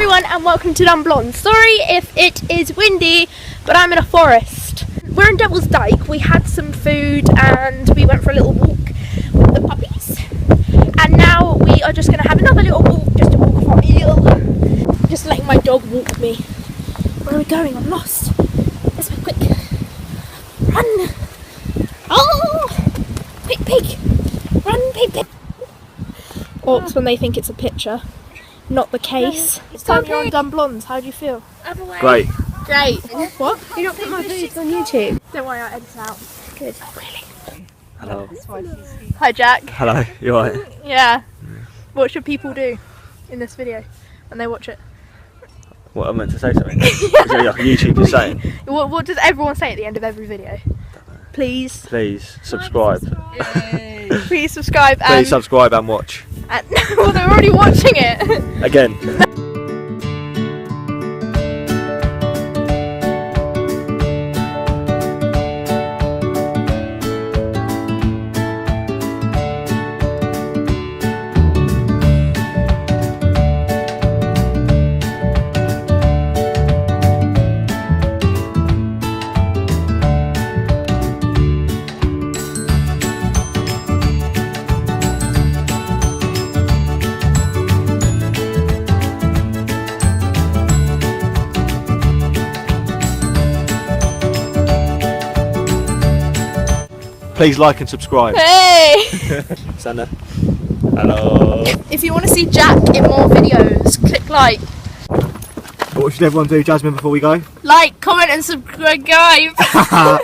everyone and welcome to Dumb Blonde. Sorry if it is windy, but I'm in a forest. We're in Devil's Dyke. We had some food and we went for a little walk with the puppies. And now we are just going to have another little walk just to walk for a meal. Just letting my dog walk me. Where are we going? I'm lost. Let's go quick. Run! Oh! Quick pig! Run, pig, pig! Orcs when they think it's a picture. Not the case. It's time you're on Dumb Blondes. How do you feel? Great. Great. What? You're not putting my videos on YouTube? Don't worry, I'll edit it out. Good. Oh, really? Hello. Hi, Jack. Hello. You alright? Yeah. What should people do in this video when they watch it? What, I meant to say something? Is it like YouTube is saying? What does everyone say at the end of every video? Please. Please subscribe. Please subscribe and... Please subscribe and watch. And, well, they're already watching it. Again. Please like and subscribe. Hey! Sander. Hello. If you want to see Jack in more videos, click like. What should everyone do, Jasmine, before we go? Like, comment and subscribe.